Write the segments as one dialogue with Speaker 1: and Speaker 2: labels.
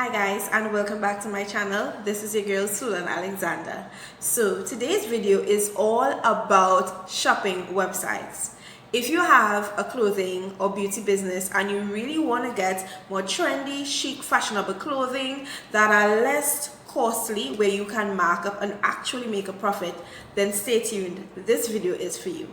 Speaker 1: Hi guys, and welcome back to my channel. This is your girl Sulan Alexander. So today's video is all about shopping websites. If you have a clothing or beauty business and you really want to get more trendy, chic, fashionable clothing that are less costly, where you can mark up and actually make a profit, then stay tuned. This video is for you.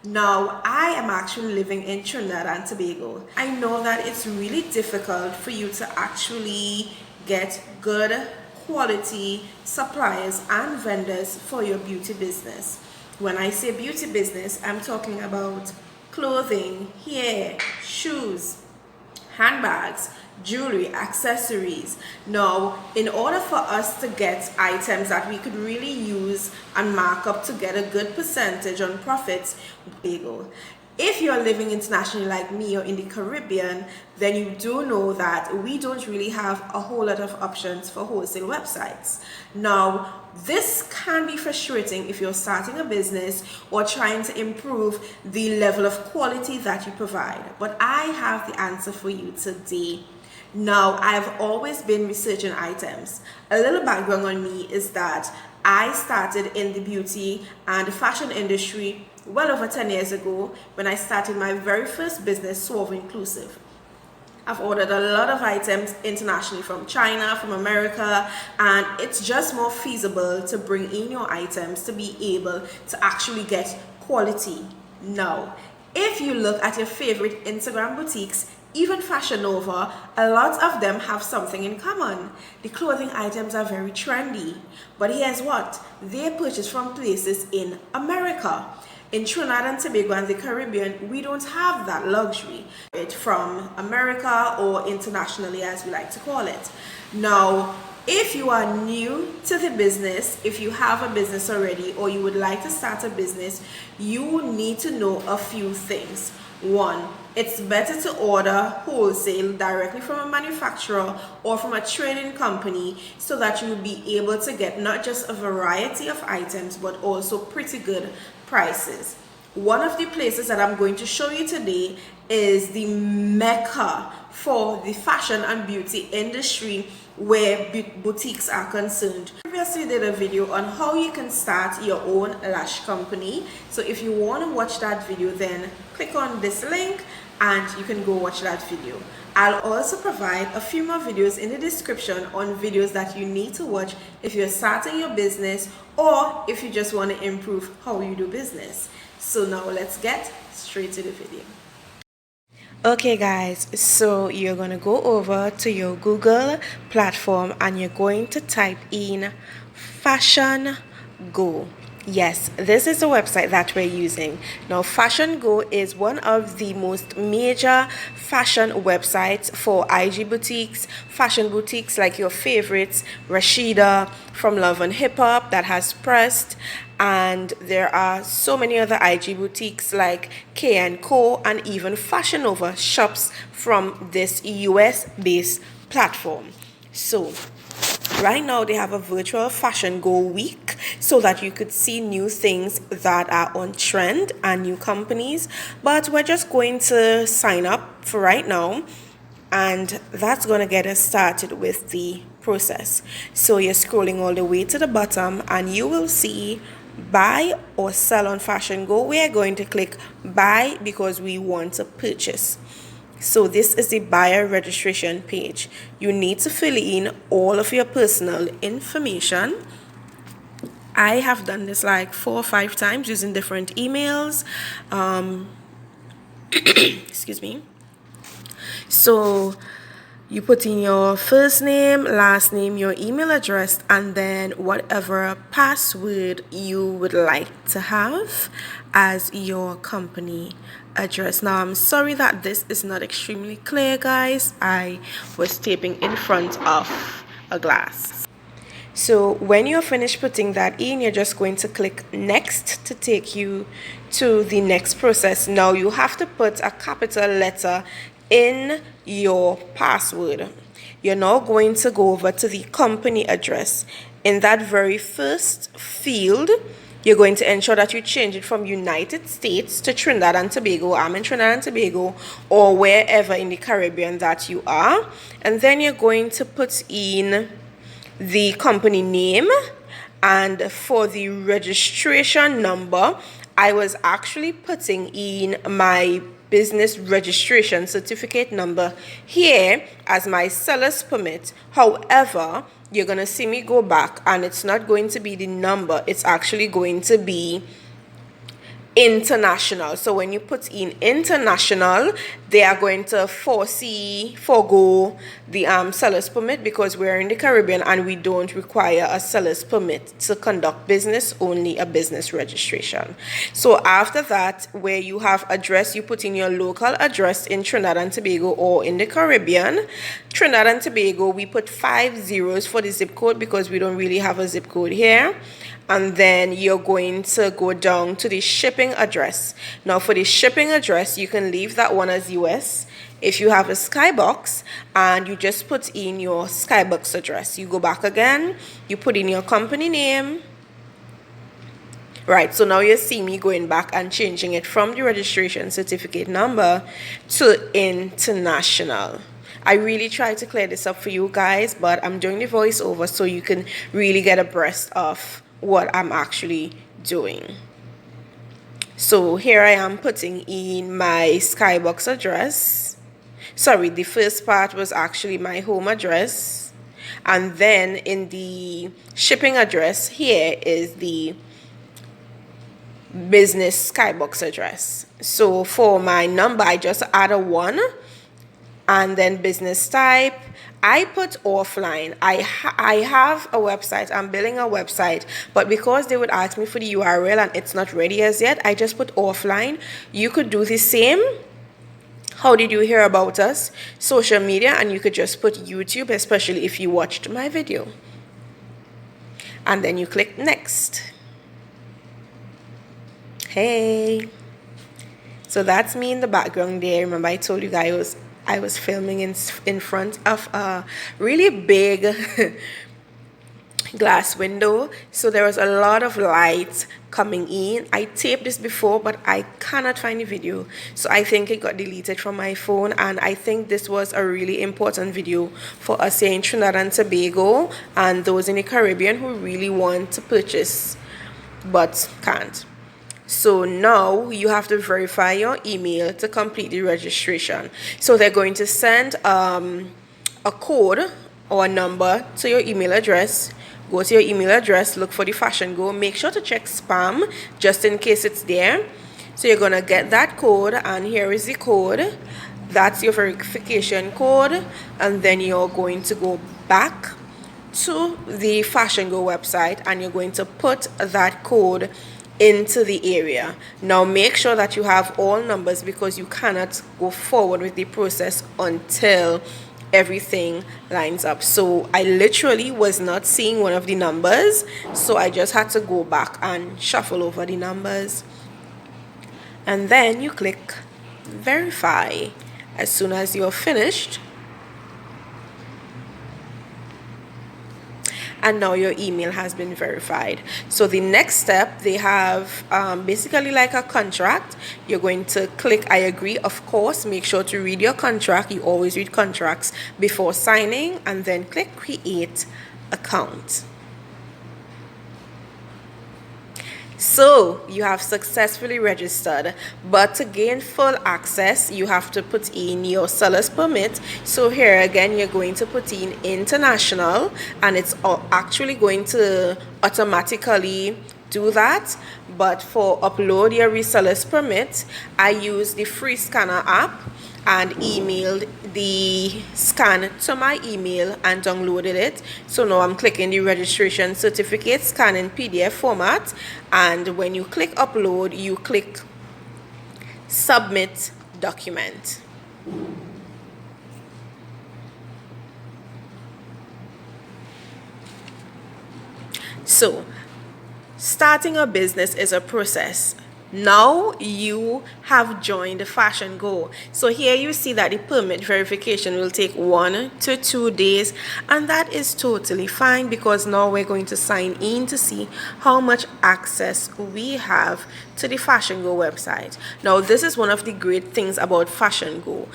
Speaker 1: Now, I am actually living in Trinidad and Tobago. I know that it's really difficult for you to actually get good quality suppliers and vendors for your beauty business. When I say beauty business, I'm talking about clothing, hair, shoes, handbags, jewelry, accessories. Now, in order for us to get items that we could really use and mark up to get a good percentage on profits, if you're living internationally like me or in the Caribbean, then you do know that we don't really have a whole lot of options for wholesale websites. Now, this can be frustrating if you're starting a business or trying to improve the level of quality that you provide. But I have the answer for you today. Now, I've always been researching items. A little background on me is that I started in the beauty and fashion industry well over 10 years ago when I started my very first business, Suave Inclusive. I've ordered a lot of items internationally from China, from America, and it's just more feasible to bring in your items to be able to actually get quality. Now, if you look at your favorite Instagram boutiques, even Fashion Nova, a lot of them have something in common. The clothing items are very trendy, but here's what, they're purchased from places in America. In Trinidad and Tobago and the Caribbean, we don't have that luxury. It's from America or internationally, as we like to call it. Now, if you are new to the business, if you have a business already or you would like to start a business, you need to know a few things. One, it's better to order wholesale directly from a manufacturer or from a trading company so that you will be able to get not just a variety of items but also pretty good prices. One of the places that I'm going to show you today is the mecca for the fashion and beauty industry where boutiques are concerned. I previously did a video on how you can start your own lash company. So if you want to watch that video, then click on this link and you can go watch that video. I'll also provide a few more videos in the description on videos that you need to watch if you're starting your business or if you just want to improve how you do business. So now let's get straight to the video. Okay guys, so you're going to go over to your Google platform and you're going to type in Fashion Go. Yes, this is the website that we're using. Now, Fashion Go is one of the most major fashion websites for IG boutiques, fashion boutiques like your favorites, Rashida from Love and Hip Hop that has Pressed, and there are so many other IG boutiques like K&Co and even Fashion Nova shops from this US-based platform. So right now they have a virtual Fashion Go week so that you could see new things that are on trend and new companies, but we're just going to sign up for right now and that's going to get us started with the process. So you're scrolling all the way to the bottom and you will see buy or sell on Fashion Go. We are going to click buy because we want to purchase. So this is the buyer registration page. You need to fill in all of your personal information. I have done this like 4 or 5 times using different emails. Excuse me. So you put in your first name, last name, your email address, and then whatever password you would like to have as your company address. Now, I'm sorry that this is not extremely clear, guys. I was taping in front of a glass. So when you're finished putting that in, you're just going to click next to take you to the next process. Now, you have to put a capital letter in your password. You're now going to go over to the company address. In that very first field, You're going to ensure that you change it from United States to Trinidad and Tobago. I'm in Trinidad and Tobago, or wherever in the Caribbean that you are. And then you're going to put in the company name, and for the registration number, I was actually putting in my business registration certificate number here as my seller's permit. However, you're going to see me go back, and it's not going to be the number, it's actually going to be international. So when you put in international, they are going to forego the seller's permit, because we're in the Caribbean and we don't require a seller's permit to conduct business, only a business registration. So after that, where you have address, you put in your local address in Trinidad and Tobago or in the Caribbean. Trinidad and Tobago, we put 5 zeros for the zip code because we don't really have a zip code here. And then you're going to go down to the shipping address. Now for the shipping address, you can leave that one as US. If you have a Skybox, and you just put in your Skybox address, you go back again, you put in your company name. Right, so now you see me going back and changing it from the registration certificate number to international. I really try to clear this up for you guys, but I'm doing the voiceover so you can really get abreast of what I'm actually doing. So here I am putting in my Skybox address. Sorry, the first part was actually my home address, and then in the shipping address here is the business Skybox address. So for my number, I just add a 1, and then business type, I put offline. I have a website. I'm building a website, but because they would ask me for the URL and it's not ready as yet, I just put offline. You could do the same. How did you hear about us? Social media, and you could just put YouTube, especially if you watched my video. And then you click next. Hey. So that's me in the background there. Remember I told you guys I was filming in front of a really big glass window, so there was a lot of light coming in. I taped this before, but I cannot find the video, so I think it got deleted from my phone. And I think this was a really important video for us here in Trinidad and Tobago and those in the Caribbean who really want to purchase but can't. So now you have to verify your email to complete the registration. So they're going to send a code or a number to your email address. Go to your email address, look for the Fashion Go. Make sure to check spam just in case it's there. So you're going to get that code, and here is the code. That's your verification code. And then you're going to go back to the Fashion Go website, and you're going to put that code into the area. Now make sure that you have all numbers, because you cannot go forward with the process until everything lines up. So I literally was not seeing one of the numbers, so I just had to go back and shuffle over the numbers, and then you click verify. As soon as you're finished, and now your email has been verified. So the next step, they have basically like a contract. You're going to click I agree. Of course, make sure to read your contract. You always read contracts before signing, and then click create account. So you have successfully registered, but to gain full access, you have to put in your seller's permit. So here again, you're going to put in international, and it's actually going to automatically do that. But for upload your reseller's permit, I use the free scanner app and emailed the scan to my email and downloaded it. So now I'm clicking the registration certificate, scan in PDF format, and when you click upload, you click submit document. So starting a business is a process. Now you have joined Fashion Go. So here you see that the permit verification will take 1 to 2 days, and that is totally fine because now we're going to sign in to see how much access we have to the Fashion Go website. Now this is one of the great things about Fashion Go.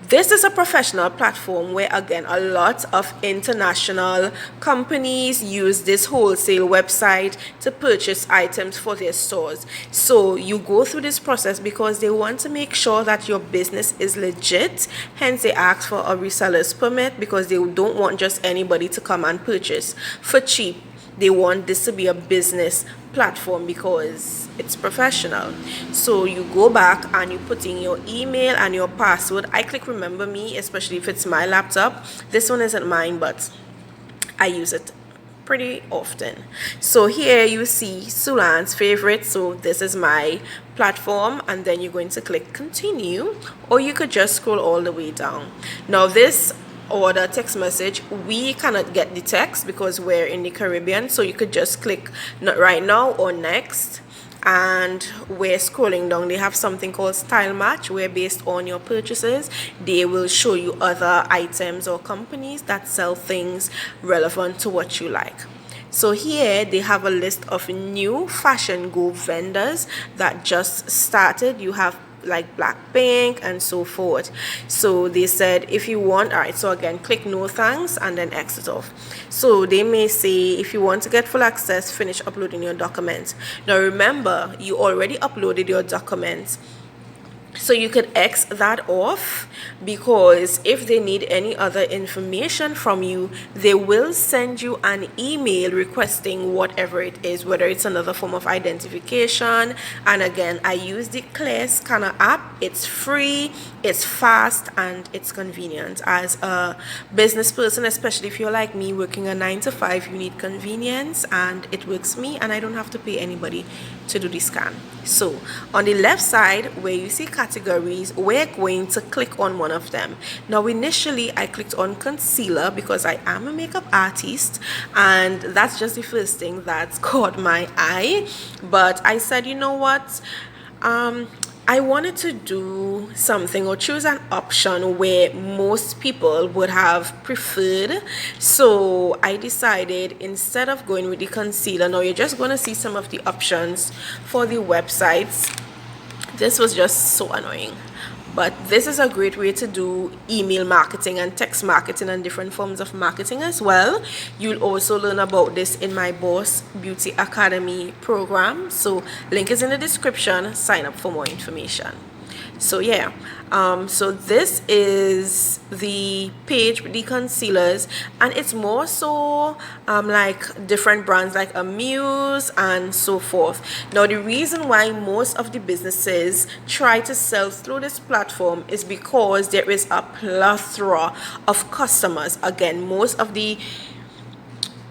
Speaker 1: This is a professional platform where, again, a lot of international companies use this wholesale website to purchase items for their stores. So you go through this process because they want to make sure that your business is legit. Hence, they ask for a reseller's permit because they don't want just anybody to come and purchase for cheap. They want this to be a business platform because it's professional. So you go back and you put in your email and your password. I click remember me, especially if it's my laptop. This one isn't mine, but I use it pretty often. So here you see Sulan's favorite. So this is my platform, and then you're going to click continue, or you could just scroll all the way down. Now this order text message, we cannot get the text because we're in the Caribbean, so you could just click not right now or next, and we're scrolling down. They have something called style match, where based on your purchases they will show you other items or companies that sell things relevant to what you like. So here they have a list of new Fashion Go vendors that just started. You have like Blackpink and so forth. So they said if you want, all right, so again click no thanks and then exit off. So they may say if you want to get full access, finish uploading your documents. Now remember, you already uploaded your documents, so you could X that off, because if they need any other information from you, they will send you an email requesting whatever it is, whether it's another form of identification. And again, I use the Clear Scanner app. It's free, it's fast, and it's convenient. As a business person, especially if you're like me working a 9 to 5, you need convenience, and it works for me, and I don't have to pay anybody to do the scan. So on the left side where you see categories, we're going to click on one of them. Now initially I clicked on concealer because I am a makeup artist, and that's just the first thing that caught my eye. But I said, you know what, I wanted to do something or choose an option where most people would have preferred. So I decided, instead of going with the concealer, now you're just going to see some of the options for the websites. This was just so annoying. But this is a great way to do email marketing and text marketing and different forms of marketing as well. You'll also learn about this in my Boss Beauty Academy program. So link is in the description. Sign up for more information. So yeah, so this is the page with the concealers, and it's more so like different brands like Amuse and so forth. Now the reason why most of the businesses try to sell through this platform is because there is a plethora of customers. Again, most of the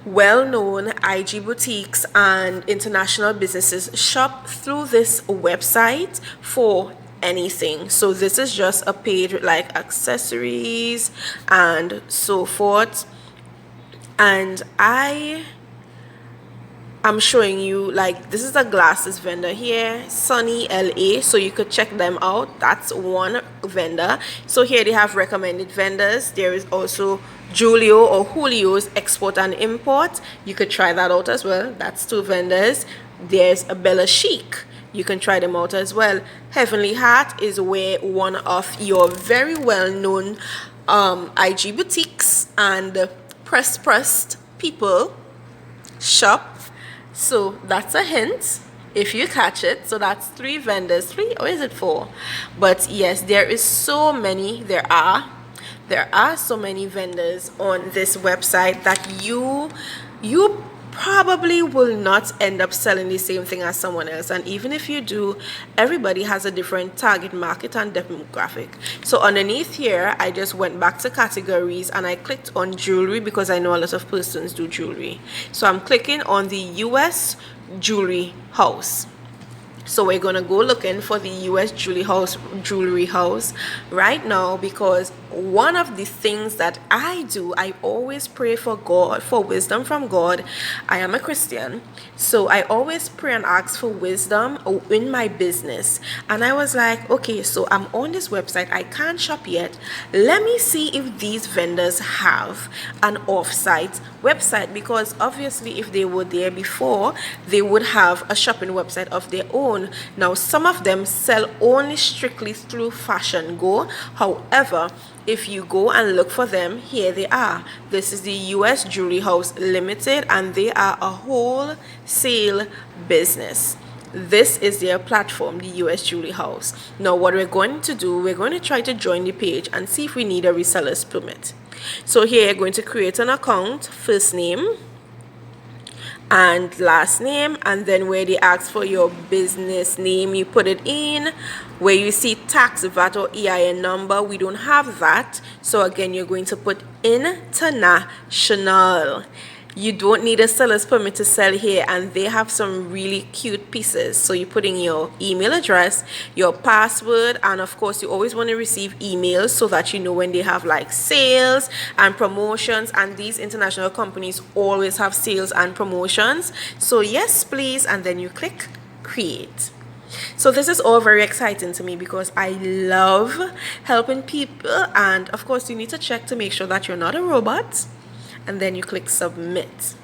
Speaker 1: well-known IG boutiques and international businesses shop through this website for anything. So this is just a page with like accessories and so forth, and I am showing you, like, this is a glasses vendor here, Sunny LA, so you could check them out. That's one vendor. So here they have recommended vendors. There is also Julio or Julio's export and import. You could try that out as well. That's 2 vendors. There's a Bella Chic. You can try them out as well. Heavenly Heart is where one of your very well-known IG boutiques and pressed people shop. So that's a hint if you catch it. So that's 3 vendors. 3, or is it 4? But yes, there is so many. There are so many vendors on this website that you probably will not end up selling the same thing as someone else. And even if you do, everybody has a different target market and demographic. So underneath here, I just went back to categories and I clicked on jewelry because I know a lot of persons do jewelry. So I'm clicking on the US jewelry house. So we're gonna go looking for the US jewelry house right now, because one of the things that I do, I always pray for God, for wisdom from God. I am a Christian, so I always pray and ask for wisdom in my business. And I was like, okay, so I'm on this website, I can't shop yet. Let me see if these vendors have an off-site website, because obviously if they were there before, they would have a shopping website of their own. Now some of them sell only strictly through Fashion Go. However, if you go and look for them, here they are. This is the US Jewelry House Limited, and they are a wholesale business. This is their platform, the US Jewelry House. Now what we're going to do, we're going to try to join the page and see if we need a reseller's permit. So here you're going to create an account, first name and last name, and then where they ask for your business name, you put it in. Where you see tax, VAT or EIN number, we don't have that, so again you're going to put international. You don't need a seller's permit to sell here, and they have some really cute pieces. So you put in your email address, your password, and of course you always want to receive emails so that you know when they have like sales and promotions, and these international companies always have sales and promotions. So yes please, and then you click create. So this is all very exciting to me because I love helping people, and of course you need to check to make sure that you're not a robot, and then you click submit.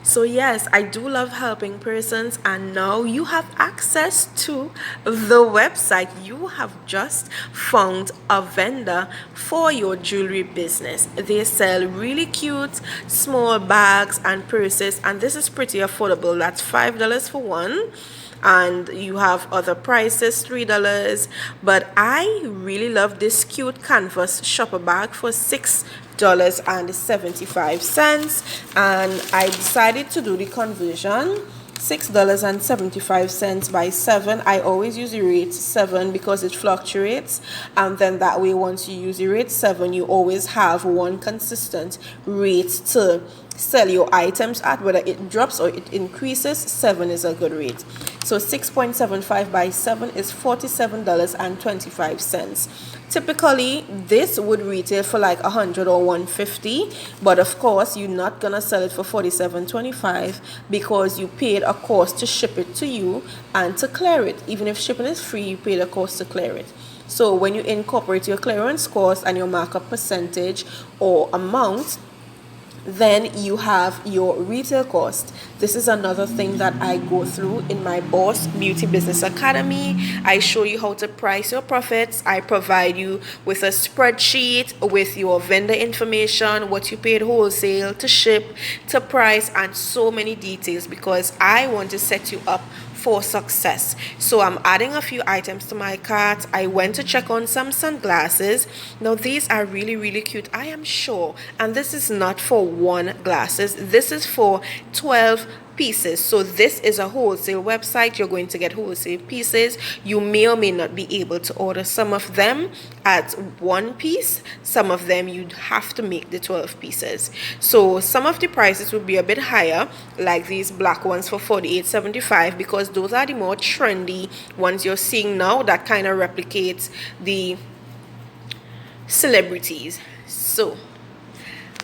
Speaker 1: So yes, I do love helping persons, and now you have access to the website. You have just found a vendor for your jewelry business. They sell really cute small bags and purses, and this is pretty affordable. That's $5 for one, and you have other prices, $3, but I really love this cute canvas shopper bag for $6.75, and I decided to do the conversion. $6.75 by 7. I always use the rate 7 because it fluctuates, and then that way once you use the rate 7, you always have one consistent rate to sell your items at. Whether it drops or it increases, 7 is a good rate. So 6.75 by 7 is $47.25. Typically this would retail for like $100 or $150, but of course you're not gonna sell it for $47.25 because you paid a cost to ship it to you and to clear it. Even if shipping is free, you paid a cost to clear it. So when you incorporate your clearance cost and your markup percentage or amount, then you have your retail cost. This is another thing that I go through in my Boss Beauty Business Academy. I show you how to price your profits. I provide you with a spreadsheet with your vendor information, what you paid wholesale, to ship, to price, and so many details, because I want to set you up for success. So I'm adding a few items to my cart. I went to check on some sunglasses. Now these are really cute, I am sure, and this is not for one glasses, this is for 12 pieces. So this is a wholesale website. You're going to get wholesale pieces. You may or may not be able to order some of them at one piece. Some of them you'd have to make the 12 pieces. So some of the prices would be a bit higher, like these black ones for $48.75, because those are the more trendy ones you're seeing now that kind of replicates the celebrities. So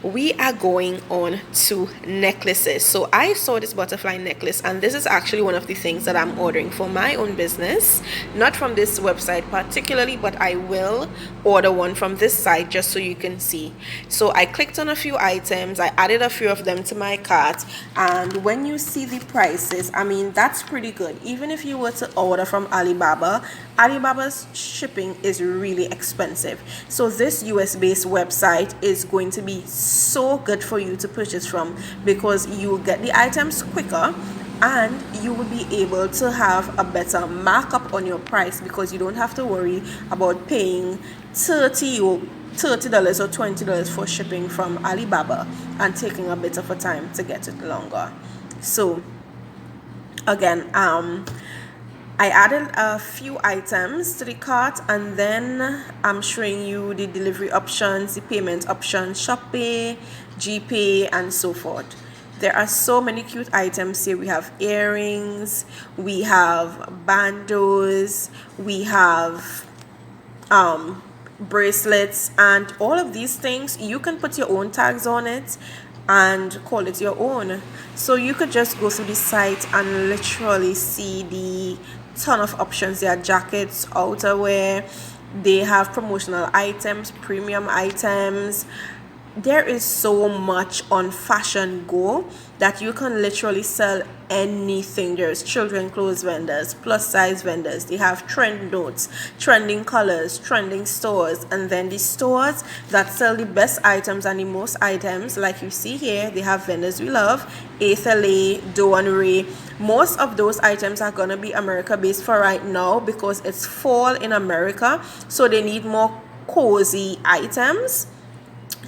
Speaker 1: we are going on to necklaces. So I saw this butterfly necklace, and this is actually one of the things that I'm ordering for my own business, not from this website particularly, but I will order one from this site just so you can see. So I clicked on a few items, I added a few of them to my cart, and when you see the prices, I mean, that's pretty good. Even if you were to order from Alibaba's shipping is really expensive. So this US based website is going to be so good for you to purchase from, because you will get the items quicker and you will be able to have a better markup on your price, because you don't have to worry about paying $30 or $20 for shipping from Alibaba and taking a bit of a time to get it longer. So again, I added a few items to the cart, and then I'm showing you the delivery options, the payment options, ShopPay, GPay, and so forth. There are so many cute items here. We have earrings, we have bandos, we have bracelets, and all of these things you can put your own tags on it and call it your own. So you could just go through the site and literally see the ton of options. There are jackets, outerwear, they have promotional items, premium items. There is so much on Fashion Go that you can literally sell anything. There's children clothes vendors, plus size vendors, they have trend notes, trending colors, trending stores, and then the stores that sell the best items and the most items, like you see here, they have vendors we love, Athelay, Doe and Ray. Most of those items are gonna be America based for right now because it's fall in America, so they need more cozy items.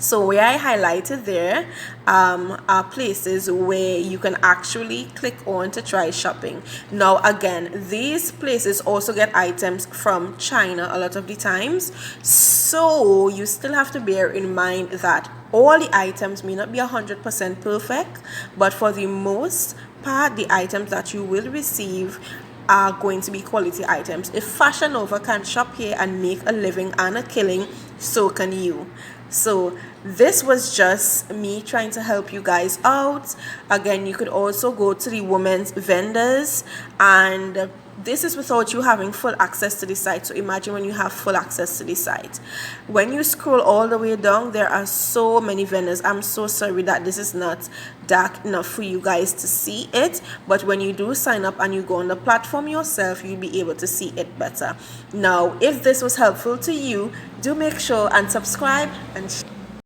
Speaker 1: So where I highlighted there are places where you can actually click on to try shopping. Now again, these places also get items from China a lot of the times, so you still have to bear in mind that all the items may not be 100% perfect, but for the most part the items that you will receive are going to be quality items. If Fashion Nova can shop here and make a living and a killing, so can you. So this was just me trying to help you guys out. Again, you could also go to the women's vendors, and this is without you having full access to the site. So imagine when you have full access to the site. When you scroll all the way down, there are so many vendors. I'm so sorry that this is not dark enough for you guys to see it, but when you do sign up and you go on the platform yourself, you'll be able to see it better. Now if this was helpful to you, do make sure and subscribe and